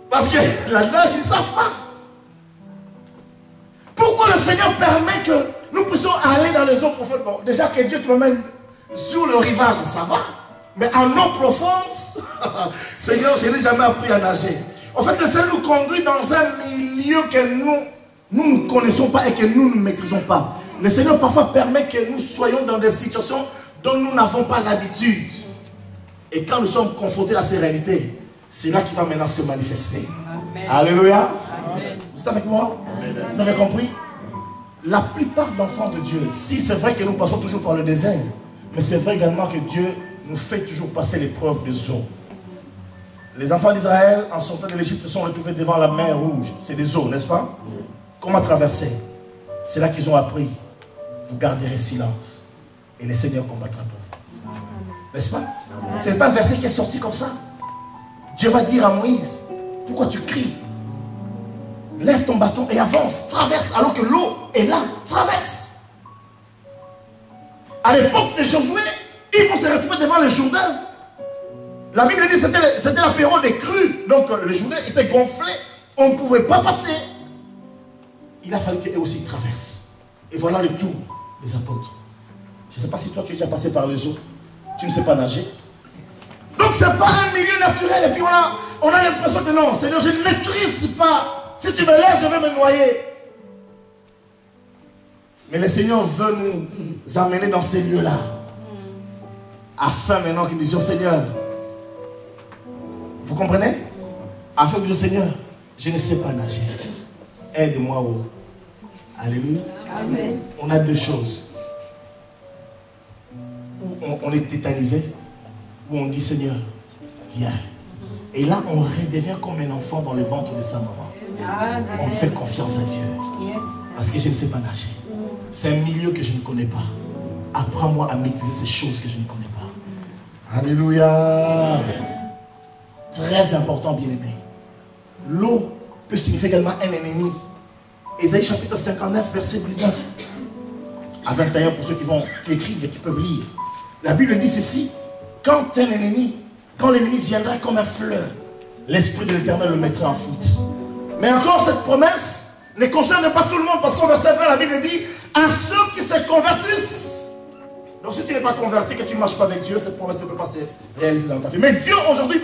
Parce que la nage, ils ne savent pas. Pourquoi le Seigneur permet que nous puissions aller dans les eaux profondes? Bon, déjà que Dieu te m'amène sur le rivage, ça va. Mais en eau profonde, Seigneur, je n'ai jamais appris à nager. En fait, le Seigneur nous conduit dans un milieu que nous ne connaissons pas et que nous ne maîtrisons pas. Le Seigneur parfois permet que nous soyons dans des situations dont nous n'avons pas l'habitude. Et quand nous sommes confrontés à ces réalités, c'est là qu'il va maintenant se manifester. Amen. Alléluia. Amen. Vous êtes avec moi? Amen. Vous avez compris? La plupart d'enfants de Dieu, si c'est vrai que nous passons toujours par le désert, mais c'est vrai également que Dieu nous fait toujours passer l'épreuve des eaux. Les enfants d'Israël, en sortant de l'Égypte, se sont retrouvés devant la mer Rouge. C'est des eaux, n'est-ce pas? Comment traverser? C'est là qu'ils ont appris vous garderez silence. Et le Seigneur combattra pour vous. N'est-ce pas? Ce n'est pas un verset qui est sorti comme ça. Dieu va dire à Moïse, pourquoi tu cries? Lève ton bâton et avance, traverse, alors que l'eau est là, traverse. À l'époque de Josué, ils vont se retrouver devant le Jourdain. La Bible dit que c'était la période des crues. Donc le Jourdain était gonflé, on ne pouvait pas passer. Il a fallu qu'eux aussi traversent. Et voilà le tour des apôtres. Je ne sais pas si toi tu es déjà passé par les eaux. Tu ne sais pas nager. Donc ce n'est pas un milieu naturel. Et puis on a l'impression que non, Seigneur, je ne maîtrise pas. Si tu me laisses, je vais me noyer. Mais le Seigneur veut nous amener dans ces lieux-là. Afin maintenant que nous disions, Seigneur, vous comprenez? Afin que nous disions, Seigneur, je ne sais pas nager. Aide-moi. Oh. Alléluia. Amen. On a deux choses. Où on est tétanisé, où on dit, Seigneur, viens. Et là, on redevient comme un enfant dans le ventre de sa maman. Amen. On fait confiance à Dieu. Yes. Parce que je ne sais pas nager. C'est un milieu que je ne connais pas. Apprends-moi à maîtriser ces choses que je ne connais pas. Alléluia. Très important, bien-aimé. L'eau peut signifier également un ennemi. Ésaïe chapitre 59, verset 19 à 21, pour ceux qui écrivent et qui peuvent lire. La Bible dit ceci: quand l'ennemi viendra comme un fleuve, l'Esprit de l'Éternel le mettra en fuite. Mais encore, cette promesse ne concerne pas tout le monde, parce qu'au verset 20, la Bible dit à ceux qui se convertissent. Donc si tu n'es pas converti, que tu ne marches pas avec Dieu, cette promesse ne peut pas se réaliser dans ta vie. Mais Dieu aujourd'hui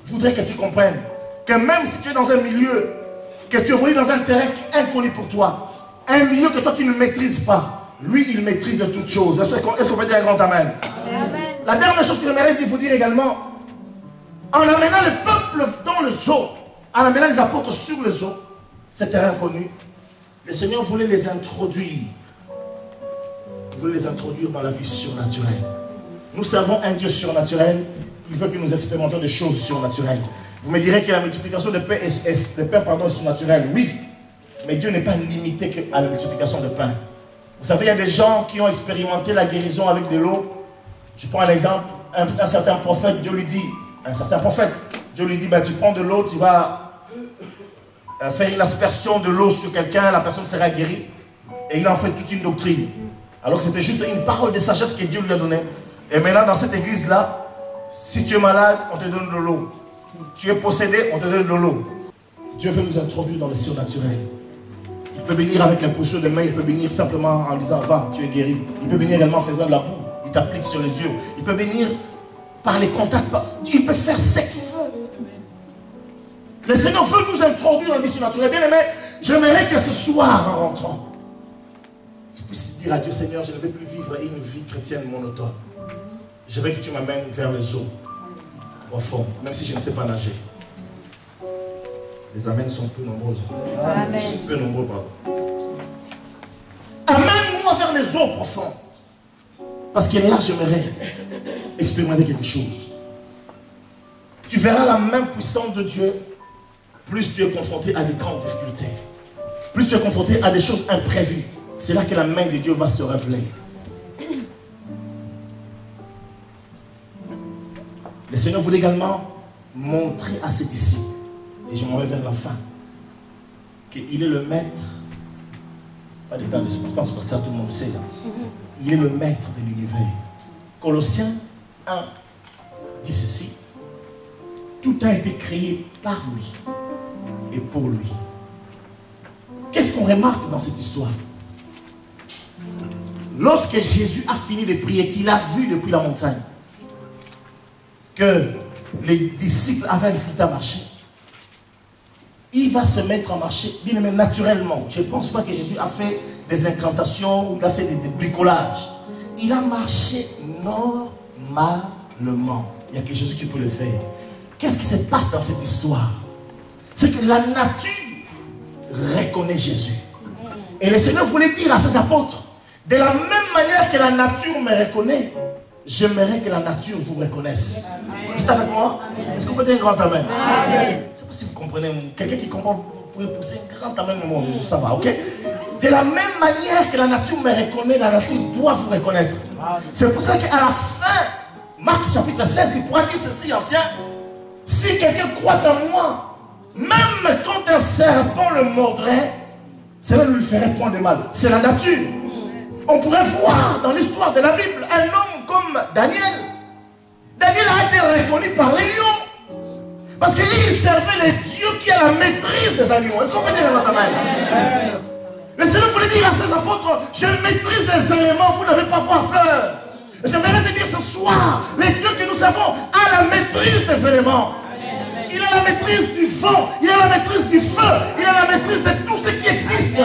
voudrait que tu comprennes que même si tu es dans un milieu, que tu évolues dans un terrain qui est inconnu pour toi, un milieu que toi tu ne maîtrises pas, lui il maîtrise toutes choses. Est-ce qu'on peut dire un grand amen? Amen. La dernière chose que j'aimerais vous dire également, en amenant le peuple dans le zoo, en amenant les apôtres sur le zoo, ce terrain inconnu, le Seigneur voulait les introduire. Il voulait les introduire dans la vie surnaturelle. Nous servons un Dieu surnaturel. Il veut que nous expérimentions des choses surnaturelles. Vous me direz que la multiplication de pain est surnaturelle. Oui, mais Dieu n'est pas limité à la multiplication de pain. Vous savez, il y a des gens qui ont expérimenté la guérison avec de l'eau. Je prends un exemple. Un certain prophète, Dieu lui dit, ben, tu prends de l'eau, tu vas faire une aspersion de l'eau sur quelqu'un, la personne sera guérie. Et il en fait toute une doctrine. Alors que c'était juste une parole de sagesse que Dieu lui a donnée. Et maintenant, dans cette église-là, si tu es malade, on te donne de l'eau. Tu es possédé, on te donne de l'eau. Dieu veut nous introduire dans le surnaturel. Il peut venir avec la poussure de main, il peut venir simplement en disant, va, tu es guéri. Il peut venir également en faisant de la boue, il t'applique sur les yeux. Il peut venir par les contacts, il peut faire ce qu'il veut. Le Seigneur veut nous introduire dans la vie surnaturelle. Bien aimé, j'aimerais que ce soir, en rentrant, tu puisses dire à Dieu, Seigneur, je ne vais plus vivre une vie chrétienne monotone. Je veux que tu m'amènes vers les eaux profondes, même si je ne sais pas nager. Les amens sont peu nombreux. Amen. Peu nombreux, pardon. Amène-moi vers les eaux profondes. Parce que là, j'aimerais expérimenter quelque chose. Tu verras la main puissante de Dieu, plus tu es confronté à des grandes difficultés. Plus tu es confronté à des choses imprévues. C'est là que la main de Dieu va se révéler. Le Seigneur voulait également montrer à ses disciples, et je m'en vais vers la fin, qu'il est le maître, pas des temps de substance parce que ça tout le monde le sait, là. Il est le maître de l'univers. Colossiens 1 dit ceci: tout a été créé par lui et pour lui. Qu'est-ce qu'on remarque dans cette histoire? Lorsque Jésus a fini de prier, qu'il a vu depuis la montagne que les disciples avaient un difficulté à marcher, il va se mettre en marché, bien aimé, naturellement. Je ne pense pas que Jésus a fait des incantations ou il a fait des bricolages. Il a marché normalement. Il n'y a que Jésus qui peut le faire. Qu'est-ce qui se passe dans cette histoire? C'est que la nature reconnaît Jésus. Et le Seigneur voulait dire à ses apôtres, de la même manière que la nature me reconnaît, j'aimerais que la nature vous reconnaisse. Vous êtes avec moi? Est-ce qu'on peut dire un grand amen? Amen. Je ne sais pas si vous comprenez. Quelqu'un qui comprend, vous pouvez pousser un grand amen. Ça va, ok? De De la même manière que la nature me reconnaît, la nature doit vous reconnaître. C'est pour ça qu'à la fin, Marc chapitre 16, il pourra dire ceci, ancien. Si quelqu'un croit en moi, même quand un serpent le mordrait, cela ne lui ferait point de mal. C'est la nature. On pourrait voir dans l'histoire de la Bible un homme comme Daniel. Daniel a été reconnu par les lions. Parce qu'il servait les dieux qui a la maîtrise des animaux. Est-ce qu'on peut dire notre main? Le Seigneur voulait dire à ses apôtres, je maîtrise les éléments, vous n'avez pas à avoir peur. J'aimerais te dire ce soir, les dieux que nous avons a la maîtrise des éléments. Il a la maîtrise du vent, il a la maîtrise du feu, il a la maîtrise de tout ce qui existe.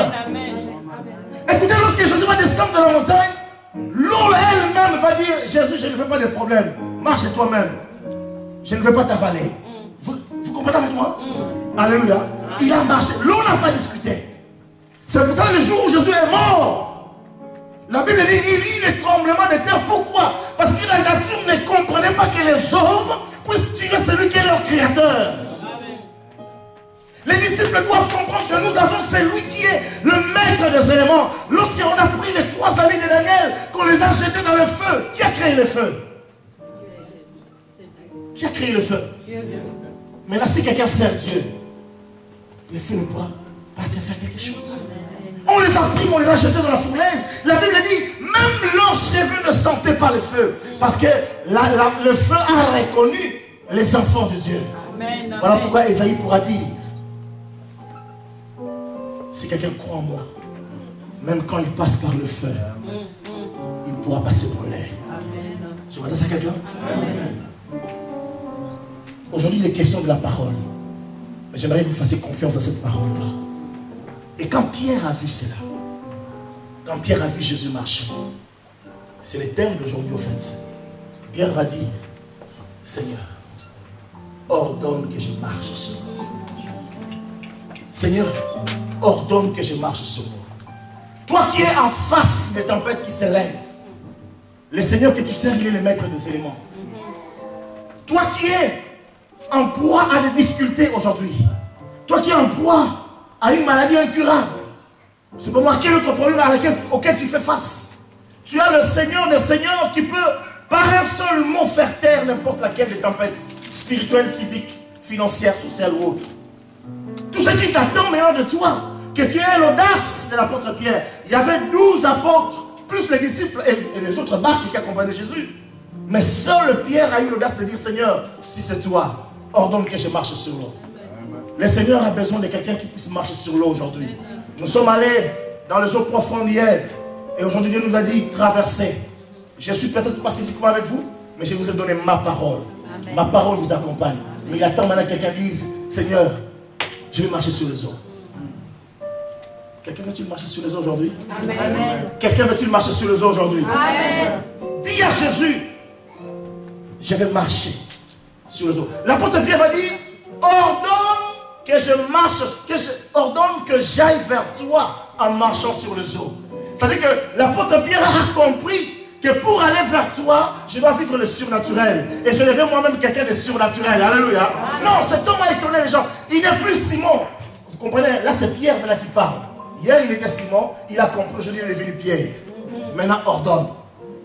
Écoutez, lorsque Jésus va descendre de la montagne, l'eau elle-même va dire, Jésus, je ne veux pas de problème, marche toi-même. Je ne veux pas t'avaler. Vous comprenez avec moi? Alléluia. Il a marché, l'eau n'a pas discuté. C'est pour ça que le jour où Jésus est mort, la Bible dit, il y eut les tremblements de terre. Pourquoi? Parce que la nature ne comprenait pas que les hommes puissent tuer celui qui est leur créateur. Les disciples doivent comprendre que nous avons celui qui est le maître des éléments. Lorsqu'on a pris les 3 amis de Daniel, qu'on les a jetés dans le feu, qui a créé le feu? Qui a créé le feu? Mais là, si quelqu'un sert Dieu, le feu ne pourra pas te faire quelque chose. On les a pris, on les a jetés dans la fournaise. La Bible dit, même leurs cheveux ne sentaient pas le feu. Parce que le feu a reconnu les enfants de Dieu. Amen, voilà pourquoi Esaïe pourra dire, si quelqu'un croit en moi, même quand il passe par le feu, il pourra passer pour l'air. Je m'adresse à quelqu'un? Aujourd'hui, il est question de la parole. Mais j'aimerais que vous fassiez confiance à cette parole-là. Et quand Pierre a vu cela, quand Pierre a vu Jésus marcher, c'est le thème d'aujourd'hui au fait. Pierre va dire, Seigneur, ordonne que je marche sur l'eau. Seigneur, ordonne que je marche sur l'eau. Toi qui es en face des tempêtes qui s'élèvent, le Seigneur que tu sers, il est le maître des éléments. Toi qui es en proie à des difficultés aujourd'hui, toi qui es en proie à une maladie incurable, c'est pour moi quel autre problème auquel tu fais face. Tu as le Seigneur des Seigneurs qui peut par un seul mot faire taire n'importe laquelle des tempêtes spirituelles, physiques, financières, sociales ou autres. Tout ce qui t'attend maintenant de toi, que tu aies l'audace de l'apôtre Pierre. Il y avait 12 apôtres, plus les disciples et les autres barques qui accompagnaient Jésus. Mais seul Pierre a eu l'audace de dire, Seigneur, si c'est toi, ordonne que je marche sur l'eau. Le Seigneur a besoin de quelqu'un qui puisse marcher sur l'eau aujourd'hui. Nous sommes allés dans les eaux profondes hier. Et aujourd'hui, Dieu nous a dit, traversez. Je ne suis peut-être pas physiquement avec vous, mais je vous ai donné ma parole. Amen. Ma parole vous accompagne. Mais il attend maintenant que quelqu'un dise, Seigneur, je vais marcher sur les eaux. Quelqu'un veut-il marcher sur les eaux aujourd'hui? Amen. Quelqu'un veut-il marcher sur les eaux aujourd'hui? Amen. Dis à Jésus, je vais marcher sur les eaux. L'apôtre Pierre va dire, ordonne que je marche, ordonne que j'aille vers toi en marchant sur les eaux. C'est-à-dire que l'apôtre Pierre a compris que pour aller vers toi, je dois vivre le surnaturel. Et je deviens moi-même quelqu'un de surnaturel. Alléluia. Amen. Non, cet homme a étonné les gens. Il n'est plus Simon. Vous comprenez? Là, c'est Pierre là qui parle. Hier, il était Simon. Il a compris. Aujourd'hui, il est devenu Pierre. Maintenant, ordonne.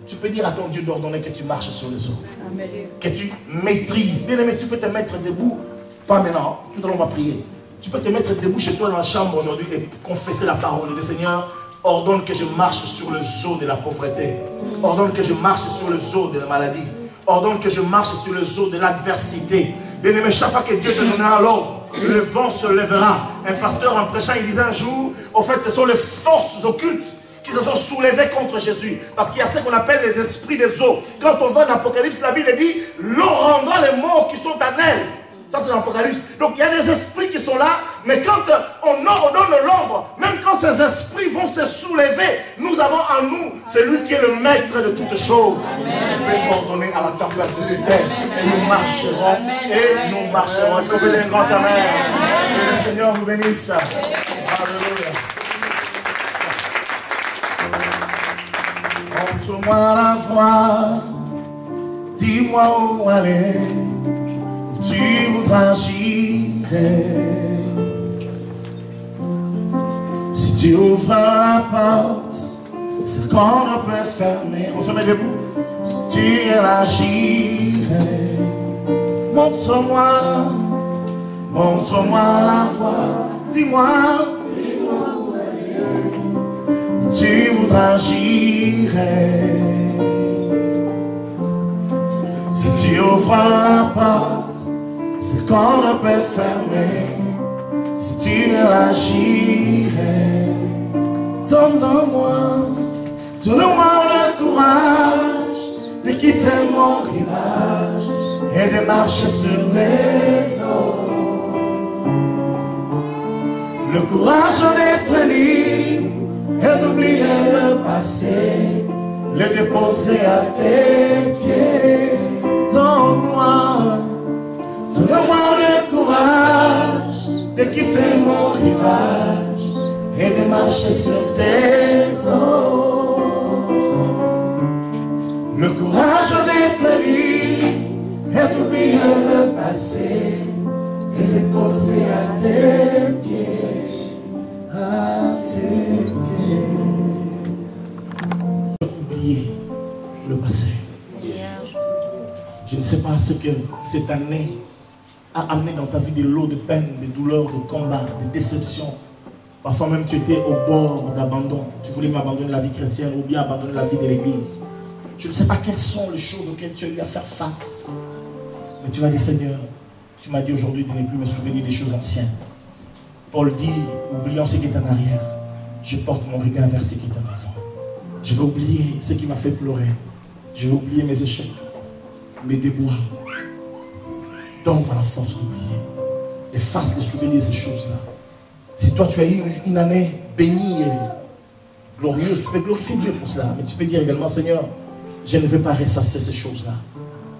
Tu peux dire à ton Dieu d'ordonner que tu marches sur les eaux. Amen. Que tu maîtrises. Bien aimé, tu peux te mettre debout. Pas maintenant. Tout à l'heure, on va prier. Tu peux te mettre debout chez toi dans la chambre aujourd'hui et confesser la parole du Seigneur. Ordonne que je marche sur le eau de la pauvreté. Ordonne que je marche sur le eau de la maladie. Ordonne que je marche sur le eau de l'adversité. Bien aimé, chaque fois que Dieu te donnera l'ordre, le vent se lèvera. Un pasteur en prêchant, il disait un jour, au fait, ce sont les forces occultes qui se sont soulevées contre Jésus. Parce qu'il y a ce qu'on appelle les esprits des eaux. Quand on va dans l'Apocalypse, la Bible dit, l'eau rendra les morts qui sont en elle. Ça, c'est l'Apocalypse. Donc, il y a des esprits qui sont là, mais quand on ordonne l'ordre, même quand ces esprits vont se soulever, nous avons en nous celui qui est le maître de toutes choses. On peut ordonner à la tempête de ces terres, et nous marcherons, et nous marcherons. Est-ce qu'on peut dire un grand amen? Que le Seigneur vous bénisse. Alléluia. Montre-moi la voie, dis-moi où aller. Tu voudras, j'irai. Si tu ouvres la porte, c'est qu'on ne peut fermer. On se met debout. Tu élargirais. Montre-moi, montre-moi la voie. Dis-moi, tu voudras agirais. Si tu ouvres la porte, c'est qu'on ne peut fermer. Si tu élargirais, donne-moi le courage de quitter mon rivage et de marcher sur les eaux. Le courage d'être libre et d'oublier le passé, le déposer à tes pieds. Donne-moi le courage de quitter mon rivage et de marcher sur tes eaux. Le courage d'être libre et d'oublier le passé et de poser à tes pieds, à tes pieds. Oublier le passé. Je ne sais pas ce que cette année a amené dans ta vie des lots de peine, de douleurs, de combats, de déceptions. Parfois même tu étais au bord d'abandon. Tu voulais m'abandonner la vie chrétienne ou bien abandonner la vie de l'église. Je ne sais pas quelles sont les choses auxquelles tu as eu à faire face. Mais tu m'as dit, Seigneur, tu m'as dit aujourd'hui de ne plus me souvenir des choses anciennes. Paul dit, oubliant ce qui est en arrière, je porte mon regard vers ce qui est en avant. Je vais oublier ce qui m'a fait pleurer. Je vais oublier mes échecs, mes déboires. Donne-moi la force d'oublier. Efface les souvenirs de ces choses-là. Si toi tu as eu une année bénie et glorieuse, tu peux glorifier Dieu pour cela. Mais tu peux dire également, Seigneur, je ne vais pas ressasser ces choses-là.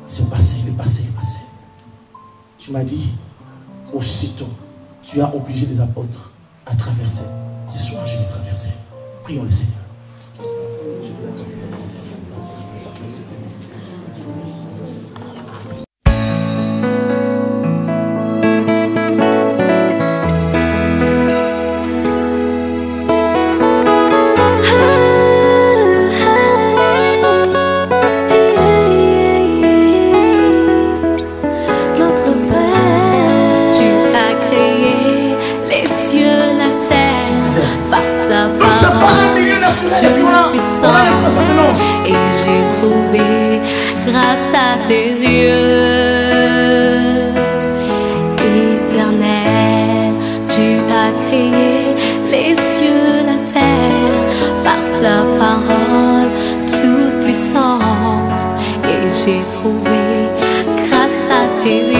C'est passé, le passé est passé. Tu m'as dit, aussitôt, tu as obligé les apôtres à traverser. Ce soir, je vais traverser. Prions le Seigneur. Et j'ai trouvé grâce à tes yeux éternels. Tu as créé les cieux, la terre par ta parole toute puissante. Et j'ai trouvé grâce à tes yeux